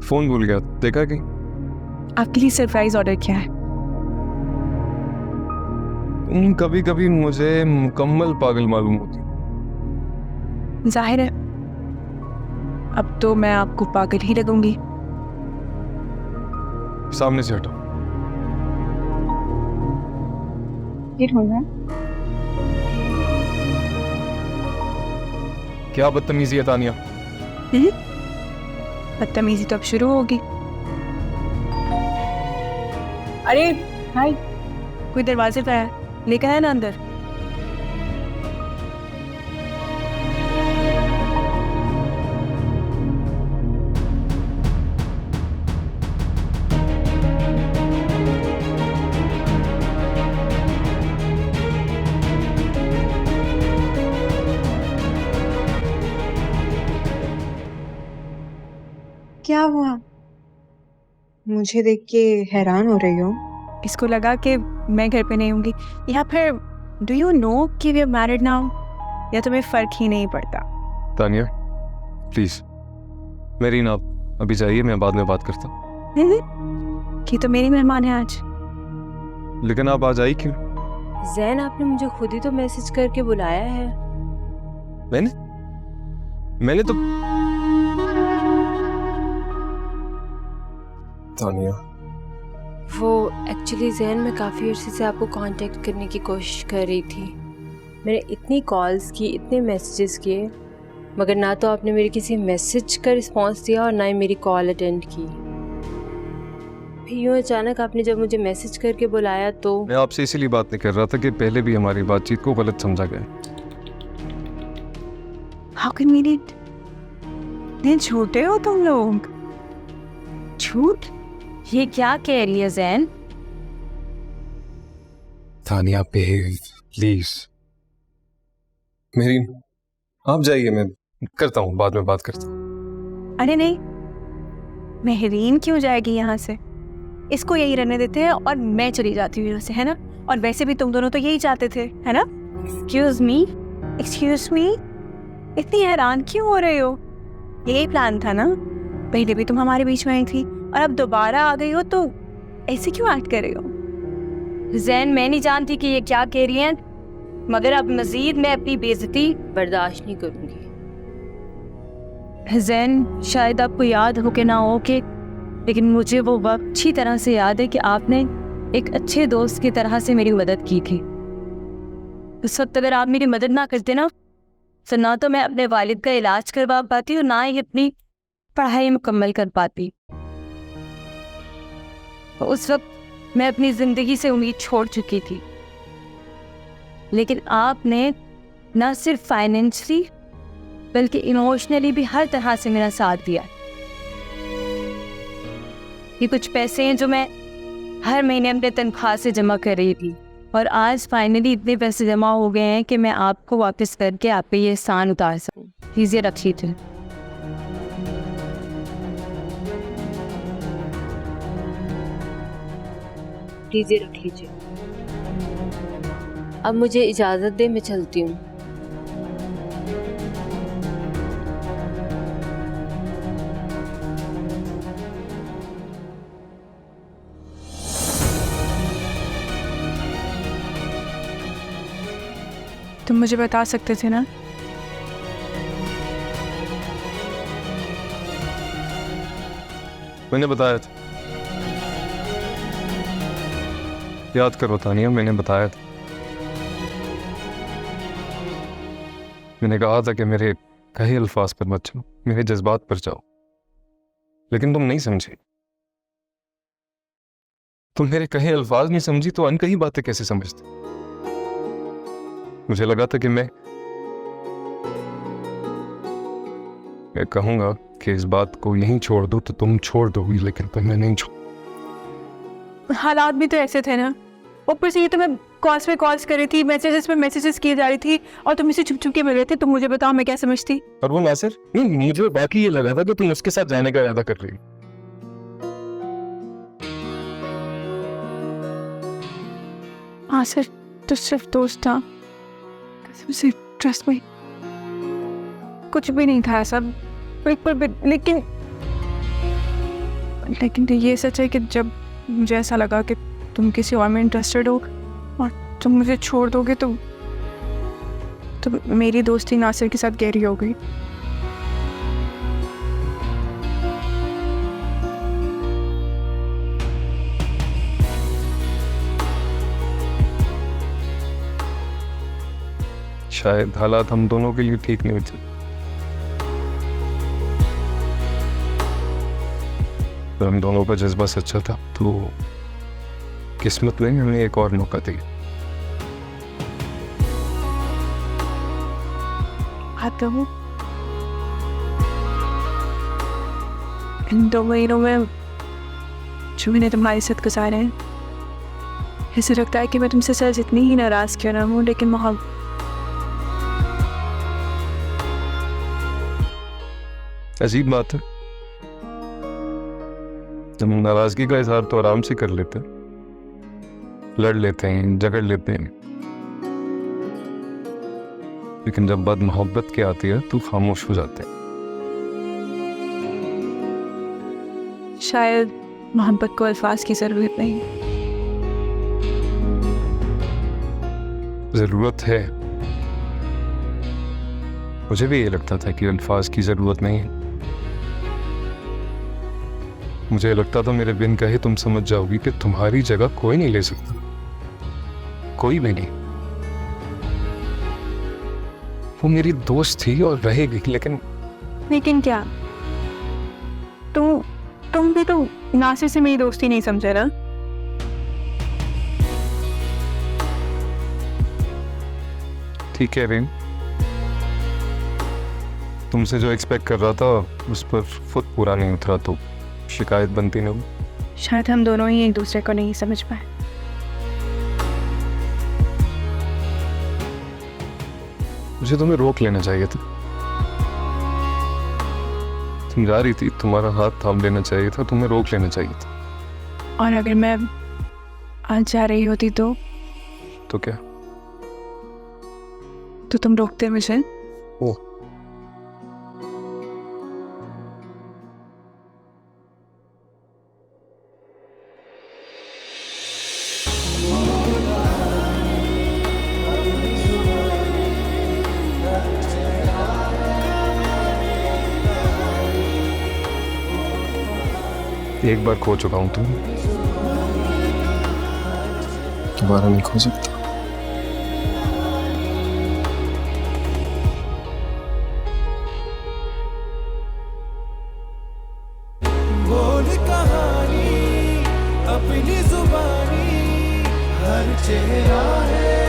Phone भूल गया, देखा कि आपके लिए सरप्राइज ऑर्डर किया है। तुम कभी कभी मुझे मुकम्मल पागल मालूम होती। जाहिर है अब तो मैं आपको पागल ही लगूंगी। सामने से हटो। ये ढूंढना क्या बदतमीजी है तानिया। बदतमीजी तो अब शुरू होगी। अरे हाय, कोई दरवाजे पे है, लेकर है ना अंदर। क्या हुआ? मुझे देख के हैरान हो रही हो? इसको लगा कि मैं घर पे नहीं होंगी, या फिर डू यू नो कि वी आर मैरिड नाउ, या तुम्हें फर्क ही नहीं पड़ता? तानिया प्लीज मेरी ना अभी चाहिए, मैं बाद में बात करता हूँ। कि तो मेरी मेहमान है आज। लेकिन आप आज आई क्यों? जैन, आपने मुझे खुद ही तो मैसेज करके बुलाया है। मैंने तो तानिया, वो एक्चुअली जैन, मैं काफ़ी अर्से से आपको कांटेक्ट करने की कोशिश कर रही थी। मैंने इतनी कॉल्स की, इतने मैसेजेस किए, मगर ना तो आपने मेरे किसी मैसेज का रिस्पांस दिया और ना ही मेरी कॉल अटेंड की। फिर यूँ अचानक आपने जब मुझे मैसेज करके बुलाया तो मैं आपसे इसीलिए बात नहीं कर रहा था कि पहले भी हमारी बातचीत को गलत समझा गया। हाउ कैन वी इतने छोटे हो तुम लोग? झूठ? ये क्या कह रही है जैन? तानिया प्लीज मेरी, आप जाइए, मैं करता हूँ, बाद में बात करता हूँ। अरे नहीं, मेहरीन क्यों जाएगी यहाँ से? इसको यही रहने देते हैं और मैं चली जाती हूँ यहाँ से, है ना? और वैसे भी तुम दोनों तो यही चाहते थे, है ना? एक्सक्यूज मी, इतनी हैरान क्यों हो रहे हो? यही प्लान था ना? पहले भी तुम हमारे बीच में आई थी और अब दोबारा आ गई हो, तो ऐसे क्यों एक्ट कर रही हो? जैन, मैं नहीं जानती कि ये क्या कह रही हैं, मगर अब मजीद मैं अपनी बेइज्जती बर्दाश्त नहीं करूंगी। जैन, शायद आपको याद हो कि ना हो कि, लेकिन मुझे वो वक्त अच्छी तरह से याद है कि आपने एक अच्छे दोस्त की तरह से मेरी मदद की थी। उस वक्त अगर आप मेरी मदद ना करते ना, तो ना तो मैं अपने वालिद का इलाज करवा पाती और ना ही अपनी पढ़ाई मुकम्मल कर पाती। उस वक्त मैं अपनी ज़िंदगी से उम्मीद छोड़ चुकी थी, लेकिन आपने ना सिर्फ फाइनेंशियली बल्कि इमोशनली भी हर तरह से मेरा साथ दिया। ये कुछ पैसे हैं जो मैं हर महीने अपने तनख्वाह से जमा कर रही थी, और आज फाइनली इतने पैसे जमा हो गए हैं कि मैं आपको वापस करके आप पे ये एहसान उतार सकूं। प्लीज़ ये रख लीजिए। प्लीज ये रख लीजिए। अब मुझे इजाजत दे, मैं चलती हूँ। तुम मुझे बता सकते थे ना? मैंने बताया था, याद करो तानिया, मैंने बताया था। मैंने कहा था कि मेरे कहे अल्फाज पर मत जाओ, मेरे जज्बात पर जाओ, लेकिन तुम नहीं समझे। तुम मेरे कहे अल्फाज नहीं समझी तो अनकही बातें कैसे समझते? मुझे लगा था कि मैं कहूंगा कि इस बात को यहीं छोड़ दो तो तुम छोड़ दोगी, लेकिन तुमने नहीं छोड़। हालात भी तो ऐसे थे ना, ऊपर से ये तो मैं कॉल्स पे कॉल्स कर रही थी, मैसेजेस पे मैसेजेस किए जा रही थी, और तुम इसे छुप छुप के मिल रहे थे। तुम मुझे बताओ मैं क्या समझती? और वो नासिर, मुझे बाकी ये लगा था कि तुम उसके साथ जाने का इरादा कर रही हो। हाँ सर, तो सिर्फ दोस्त था, कसम से, ट्रस्ट मी, कुछ भी नहीं था ऐसा, बिल्कुल भी। लेकिन लेकिन ये सच है कि जब मुझे ऐसा लगा कि तुम किसी और में इंटरेस्टेड हो और तुम मुझे छोड़ दोगे तो मेरी दोस्ती नासिर के साथ गहरी हो गई। शायद हालात हम दोनों के लिए ठीक नहीं थे, तो हम दोनों का जज्बा सच्चा था, तो किस्मत ने हमें एक और मौका दिया। आता हूँ इन 2 महीनों में जो मैंने तुम्हारे साथ गुजारे हैं, ऐसे लगता है कि मैं तुमसे सर जितनी ही नाराज क्यों ना हूँ, लेकिन मोहब्बत अजीब बात है, हम नाराजगी का इजहार तो आराम से कर लेते हैं, लड़ लेते हैं, झगड़ लेते हैं, लेकिन जब बात मोहब्बत की आती है तो खामोश हो जाते हैं। शायद मोहब्बत को अल्फाज की ज़रूरत नहीं। जरूरत है, मुझे भी ये लगता था कि अल्फाज की जरूरत नहीं है। मुझे लगता था मेरे बिन कहे तुम समझ जाओगी कि तुम्हारी जगह कोई नहीं ले सकता, कोई भी नहीं। वो मेरी दोस्त थी और रहेगी, लेकिन क्या तुम भी तो नासिर से मेरी दोस्ती नहीं समझे ना? ठीक है रेन, तुमसे जो एक्सपेक्ट कर रहा था उस पर खुद पूरा नहीं उतरा तो शिकायत बनती नहीं। शायद हम दोनों ही एक दूसरे को नहीं समझ पाए। मुझे तुम्हें रोक लेना चाहिए था, तुम जा रही थी, तुम्हारा हाथ थाम लेना चाहिए था, तुम्हें रोक लेना चाहिए था। और अगर मैं आज जा रही होती तो क्या? तो तुम रोकते मुझे? ओ, एक बार खो चुका हूं, तुम दोबारा नहीं खो सकता। बोल कहानी अपनी जुबानी, हर चेहरा है